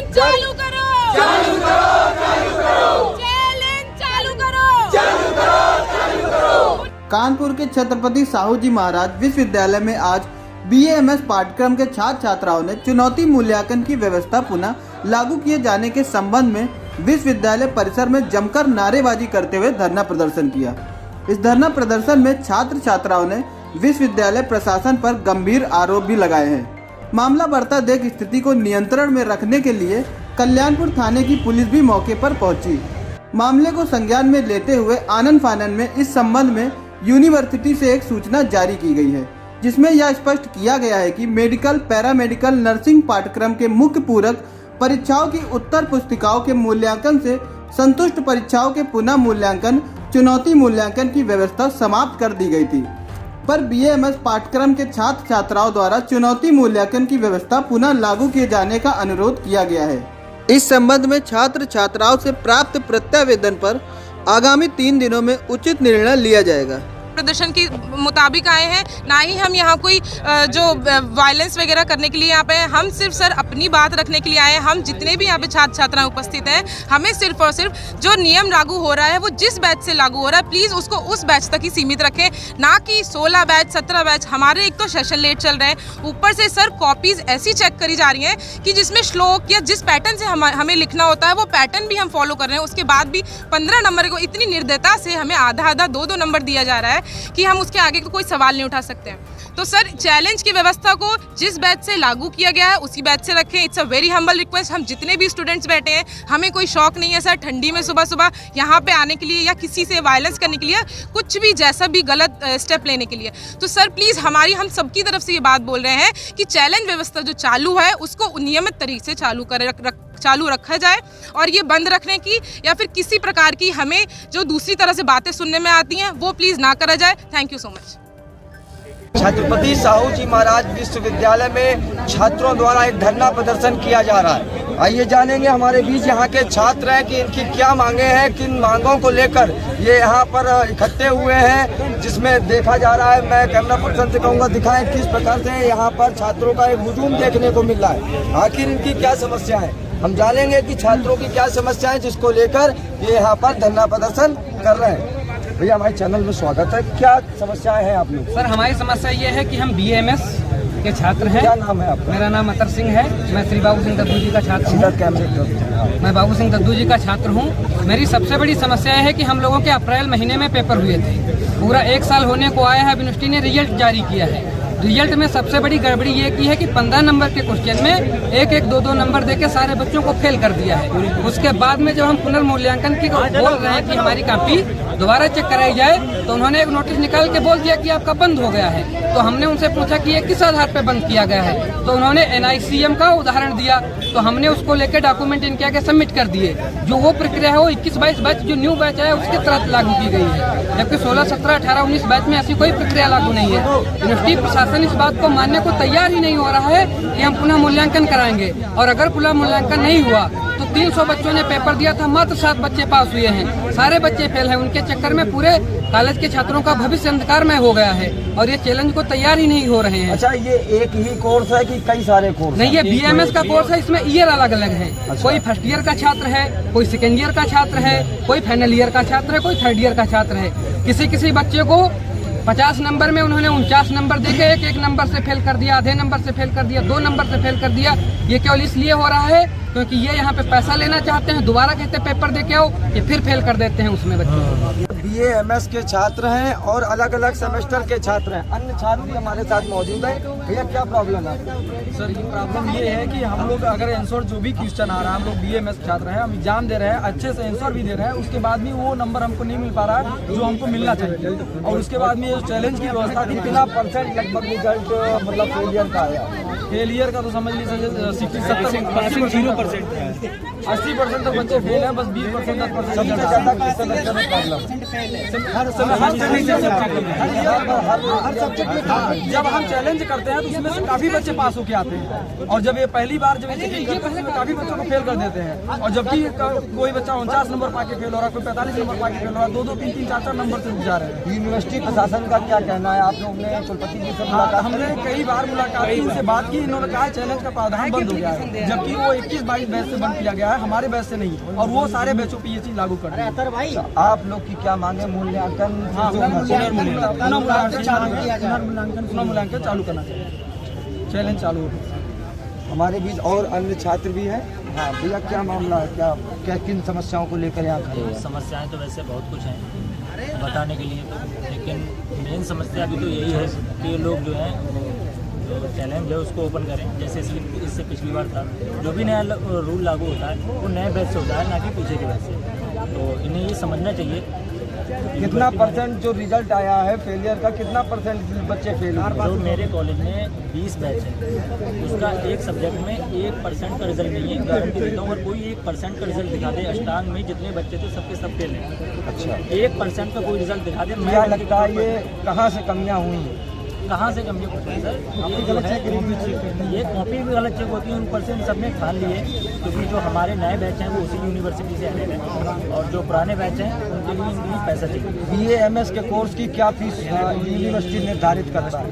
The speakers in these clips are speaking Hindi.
चालू करो, चालू करो, चालू करो, चैलेंज चालू करो, चालू करो, चालू करो। कानपुर के छत्रपति साहू जी महाराज विश्वविद्यालय में आज BA-MS पाठ्यक्रम के छात्र छात्राओं ने चुनौती मूल्यांकन की व्यवस्था पुनः लागू किए जाने के संबंध में विश्वविद्यालय परिसर में जमकर नारेबाजी करते हुए धरना प्रदर्शन किया। इस धरना प्रदर्शन में छात्र छात्राओं ने विश्वविद्यालय प्रशासन पर गंभीर आरोप भी लगाए हैं। मामला बढ़ता देख स्थिति को नियंत्रण में रखने के लिए कल्याणपुर थाने की पुलिस भी मौके पर पहुंची। मामले को संज्ञान में लेते हुए आनन फानन में इस संबंध में यूनिवर्सिटी से एक सूचना जारी की गई है, जिसमें यह स्पष्ट किया गया है कि मेडिकल, पैरामेडिकल, नर्सिंग पाठ्यक्रम के मुख्य पूरक परीक्षाओं की उत्तर पुस्तिकाओं के मूल्यांकन से संतुष्ट परीक्षाओं के पुनः मूल्यांकन, चुनौती मूल्यांकन की व्यवस्था समाप्त कर दी गई थी। पर BA-MS पाठ्यक्रम के छात्र छात्राओं द्वारा चुनौती मूल्यांकन की व्यवस्था पुनः लागू किए जाने का अनुरोध किया गया है। इस संबंध में छात्र छात्राओं से प्राप्त प्रत्यावेदन पर आगामी 3 दिनों में उचित निर्णय लिया जाएगा। प्रदर्शन के मुताबिक आए हैं, ना ही हम यहाँ कोई जो वायलेंस वगैरह करने के लिए यहाँ पे हैं। हम सिर्फ सर अपनी बात रखने के लिए आए हैं। हम जितने भी यहाँ पे छात्र छात्राएं उपस्थित हैं, हमें सिर्फ और सिर्फ जो नियम लागू हो रहा है वो जिस बैच से लागू हो रहा है, प्लीज़ उसको उस बैच तक ही सीमित रखें, ना कि 16 बैच 17 बैच। हमारे एक तो सेशन लेट चल रहे हैं, ऊपर से सर कॉपीज़ ऐसी चेक करी जा रही हैं कि जिसमें श्लोक या जिस पैटर्न से हमें लिखना होता है वो पैटर्न भी हम फॉलो कर रहे हैं। उसके बाद भी 15 नंबर को इतनी निर्दयता से हमें आधा 2 नंबर दिया जा रहा है कि हम उसके आगे कोई सवाल नहीं उठा सकते हैं। तो सर चैलेंज की व्यवस्था को जिस बैच से लागू किया गया है उसी बैच से रखें। It's a very humble request. हम जितने भी स्टूडेंट्स बैठे हैं, हमें कोई शौक नहीं है सर ठंडी में सुबह सुबह यहाँ पे आने के लिए या किसी से वायलेंस करने के लिए, कुछ भी जैसा भी गलत स्टेप लेने के लिए। तो सर प्लीज़ हम सबकी तरफ से ये बात बोल रहे हैं कि चैलेंज व्यवस्था जो चालू है उसको नियमित तरीके से चालू रखा जाए, और ये बंद रखने की या फिर किसी प्रकार की हमें जो दूसरी तरह से बातें सुनने में आती हैं वो प्लीज़ ना करा जाए। Thank you so much. Chhatrapati Sahu ji Maharaj विश्वविद्यालय में छात्रों द्वारा एक धरना प्रदर्शन किया जा रहा है। आइए जानेंगे हमारे बीच यहाँ के छात्र हैं कि इनकी क्या मांगे हैं, किन मांगों को लेकर ये यहाँ पर इकट्ठे हुए हैं, जिसमें देखा जा रहा है। मैं कैमरा पर्सन से कहूँगा दिखाएं किस प्रकार से यहाँ पर छात्रों का एक हुजूम देखने को मिल रहा है। आखिर इनकी क्या समस्या है, हम जानेंगे कि छात्रों की क्या समस्या है जिसको लेकर ये यहाँ पर धरना प्रदर्शन कर रहे हैं। भैया हमारे चैनल में स्वागत है। क्या समस्याएं हैं आप लोग? सर हमारी समस्या ये है कि हम BA-MS के छात्र हैं। क्या नाम है आपका? मेरा नाम अतर सिंह है। मैं श्री बाबू सिंह दद्दू जी का छात्र हूँ। मैं बाबू सिंह दद्दू जी का छात्र हूँ। मेरी सबसे बड़ी समस्या है कि हम लोगों के अप्रैल महीने में पेपर हुए थे। पूरा 1 साल होने को आया है, यूनिवर्सिटी ने रिजल्ट जारी किया है। रिजल्ट में सबसे बड़ी गड़बड़ी ये की है कि 15 नंबर के क्वेश्चन में 1-1, 2-2 नंबर देके सारे बच्चों को फेल कर दिया है। उसके बाद में जब हम पुनर्मूल्यांकन की बोल रहे हैं कि हमारी कॉपी दोबारा चेक कराई जाए, तो उन्होंने एक नोटिस निकाल के बोल दिया कि आपका बंद हो गया है। तो हमने उनसे पूछा कि ये किस आधार पर बंद किया गया है, तो उन्होंने NICM का उदाहरण दिया। तो हमने उसको लेकर डॉक्यूमेंट इनके आगे सबमिट कर दिए। जो वो प्रक्रिया है वो 21-22 बैच जो न्यू बैच है उसके तहत लागू की गई है, जबकि 16, 17, 18, 19 बैच में ऐसी कोई प्रक्रिया लागू नहीं है। यूनिवर्सिटी प्रशासन इस बात को मानने को तैयार ही नहीं हो रहा है कि हम पुनः मूल्यांकन कराएंगे, और अगर पुनः मूल्यांकन नहीं हुआ तो 300 बच्चों ने पेपर दिया था, मात्र 7 बच्चे पास हुए हैं, सारे बच्चे फेल हैं। उनके चक्कर में पूरे कॉलेज के छात्रों का भविष्य अंधकारमय हो गया है, और ये चैलेंज को तैयार ही नहीं हो रहे हैं। अच्छा, ये एक ही कोर्स है कि कई सारे कोर्स? नहीं, ये BA-MS का कोर्स है। इसमें ईयर अलग अलग है। अच्छा। कोई फर्स्ट ईयर का छात्र है, कोई सेकेंड ईयर का छात्र है, कोई फाइनल ईयर का छात्र है, कोई थर्ड ईयर का छात्र है। किसी बच्चे को 50 नंबर में उन्होंने 49 नंबर देके 1-1 नंबर से फेल कर दिया, आधे नंबर से फेल कर दिया, 2 नंबर से फेल कर दिया। ये केवल इसलिए हो रहा है क्योंकि ये यहाँ पे पैसा लेना चाहते हैं, दोबारा कहते हैं पेपर दे के आओ, ये फिर फेल कर देते हैं उसमें बच्चे। BA-MS के छात्र हैं और अलग अलग सेमेस्टर के छात्र हैं, अन्य छात्र भी हमारे साथ मौजूद हैं। भैया क्या प्रॉब्लम है? सर ये प्रॉब्लम ये है कि हम लोग अगर आंसर जो भी क्वेश्चन आ रहा है, हम लोग BA-MS छात्र हैं, हम एग्जाम दे रहे हैं, अच्छे से आंसर भी दे रहे हैं, उसके बाद भी वो नंबर हमको नहीं मिल पा रहा है जो हमको मिलना चाहिए। और उसके बाद में ये चैलेंज की व्यवस्था थी। कितना परसेंट लगभग रिजल्ट मतलब फेलियर का आया? फेलियर का तो समझ लीजिए 60-70% 80% तक बच्चे फेल हैं, बस 20% 10% सबसे ज्यादा किस सेमेस्टर में प्रॉब्लम? जब हम चैलेंज करते हैं तो उसमें से काफी बच्चे पास होके आते हैं, और जब ये पहली बार जब चेकिंग करते हैं तो काफी बच्चों को फेल कर देते हैं। और जबकि कोई बच्चा 49 नंबर पाके फेल हो रहा है, कोई 45 नंबर पाके फेल हो रहा है, 2-2, 3-3, 4-4 नंबर से जा रहे हैं। यूनिवर्सिटी प्रशासन का क्या कहना है? आप लोग ने कुलपति जी से मुलाकात? हमने कई बार मुलाकात की, उनसे बात की, इन्होंने कहा चैलेंज का प्रावधान बंद हो गया है, जबकि वो 21-22 बैच से बंद किया गया है, हमारे बैच से नहीं, और वो सारे बैचों पे ये चीज लागू कर रहे हैं। आप लोग की क्या मांगे? मूल्यांकन पुनर्मूल्यांकन चालू करना चाहिए, चैलेंज चालू हो। हमारे बीच और अन्य छात्र भी हैं। हाँ भैया, क्या मामला है? क्या किन समस्याओं को लेकर यहाँ खड़े हैं? समस्याएं तो वैसे बहुत कुछ हैं बताने के लिए, तो लेकिन मेन समस्या अभी तो यही है कि ये लोग जो हैं जो चैलेंज है उसको ओपन करें। जैसे इससे पिछली बार था, जो भी नया रूल लागू होता है वो नए बैच से होता है, ना कि पीछे के बैच से। तो इन्हें ये समझना चाहिए कितना परसेंट जो रिजल्ट आया है फेलियर का, कितना परसेंट बच्चे फेल हुए? जो मेरे कॉलेज में 20 बैच है, उसका एक सब्जेक्ट में 1% का रिजल्ट नहीं है। गारंटी देता हूँ, अगर कोई 1% का रिजल्ट दिखा दे, अष्टांग में जितने बच्चे थे सबके सब फेल हैं। अच्छा, 1% का कोई रिजल्ट दिखा दे, क्या लगता है ये कहाँ से कमियाँ हुई हैं? कहाँ से कमियाँ होती है सर? ये कॉपी भी गलत चेक होती है, उन परसेंट सबने ठान लिए, क्योंकि जो हमारे नए बैच हैं वो उसी यूनिवर्सिटी से आए हैं, और जो पुराने बैच हैं उनके लिए इनके पैसा चाहिए। BAMS के कोर्स की क्या फीस यूनिवर्सिटी निर्धारित करता है?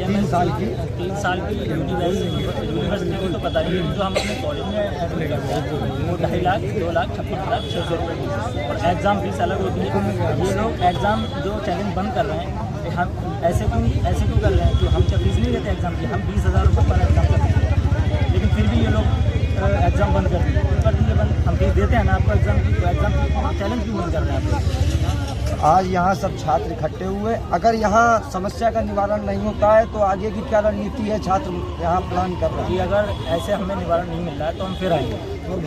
3 साल की यूनिवर्सिटी को तो पता नहीं, जो हम अपने कॉलेज में एडमिट करते हैं वो 2.5 लाख 2 लाख 56,600 रुपये, और एग्ज़ाम फीस अलग होती है। ये लोग एग्ज़ाम जो चैलेंज बंद कर रहे हैं, हम ऐसे क्यों कर रहे हैं कि हम जब फीस नहीं देते एग्ज़ाम की, हम 20,000 रुपये पर एग्ज़ाम करते हैं, लेकिन फिर भी ये लोग एग्ज़ाम बंद कर दिए बंद। हम फीस देते हैं ना आपको एग्ज़ाम की, तो एग्ज़ाम की चैलेंज क्यों बंद कर रहे हैं आप? आज यहाँ सब छात्र इकट्ठे हुए, अगर यहाँ समस्या का निवारण नहीं होता है तो आगे की क्या रणनीति है? छात्र यहाँ प्लान कर रहे हैं कि अगर ऐसे हमें निवारण नहीं मिल रहा है तो हम फिर आएंगे,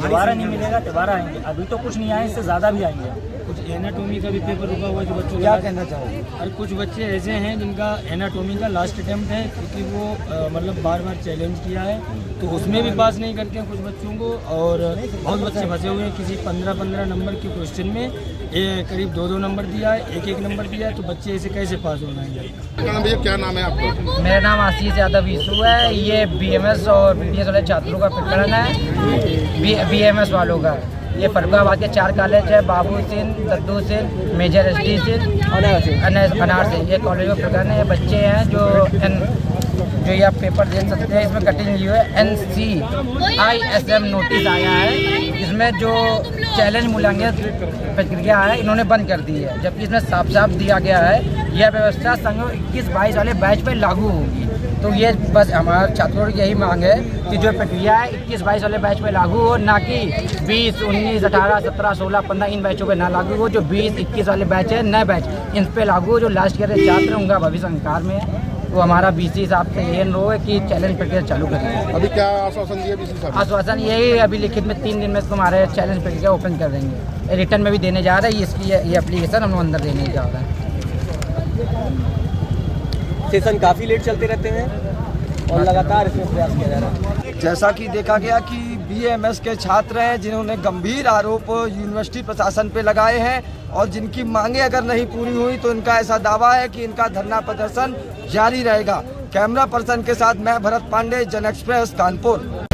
दोबारा नहीं मिलेगा दोबारा आएंगे। अभी तो कुछ नहीं आए, इससे ज़्यादा भी आएंगे। कुछ एनाटॉमी का भी पेपर रुका हुआ है जो बच्चों क्या कहना चाहोगे? और कुछ बच्चे ऐसे हैं जिनका एनाटॉमी का लास्ट अटेम्प्ट है, क्योंकि वो मतलब बार चैलेंज किया है, तो उसमें भी पास नहीं करते हैं कुछ बच्चों को, और बहुत बच्चे फंसे हुए हैं। किसी 15 नंबर के क्वेश्चन में ये करीब 2 नंबर दिया है, 1 नंबर दिया है, तो बच्चे ऐसे कैसे पास हो जाएंगे? भैया क्या नाम है आपका? मेरा नाम आशीष यादव ईसू है। ये BMS और BDS वाले छात्रों का प्रकरण है। BMS वालों का ये फरुखाबाद के 4 कॉलेज है, बाबू सिंह, दद्दू सिंह, मेजर SD सिंह, अनार सिंह। ये कॉलेज का प्रकरण है। ये बच्चे हैं जो ये आप पेपर देख सकते हैं, इसमें कटिंग ली हुई है NCISM नोटिस आया है, इसमें जो चैलेंज मूल्यांकन प्रक्रिया है इन्होंने बंद कर दी है, जबकि इसमें साफ साफ दिया गया है यह व्यवस्था संघ 21-22 वाले बैच पर लागू होगी। तो ये बस हमारे छात्रों की यही मांग है कि जो प्रक्रिया है 21-22 वाले बैच पे लागू हो, ना कि 20, 19, 18, 17, 16, 15 इन बैचों पे ना लागू हो। जो 20-21 वाले बैच है, नए बैच, इन पे लागू हो। जो लास्ट ईयर के छात्र उनका भविष्य अंधकार में है। तो हमारा BC साहब से ये अनुरोध है कि चैलेंज प्रक्रिया चालू करें। अभी क्या आश्वासन दिया BC साहब? आश्वासन यही अभी लिखित में 3 दिन में तुम्हारे चैलेंज प्रक्रिया ओपन कर देंगे। रिटर्न में भी देने जा रहे हैं, इसकी ये एप्लीकेशन हम लोग अंदर देने जा रहे हैं। सेशन काफ़ी लेट चलते रहते हैं और लगातार इसमें प्रयास किया जा रहा है। जैसा कि देखा गया कि BAMS के छात्र हैं जिन्होंने गंभीर आरोप यूनिवर्सिटी प्रशासन पे लगाए हैं, और जिनकी मांगे अगर नहीं पूरी हुई तो इनका ऐसा दावा है कि इनका धरना प्रदर्शन जारी रहेगा। कैमरा पर्सन के साथ मैं भरत पांडे, जन एक्सप्रेस, कानपुर।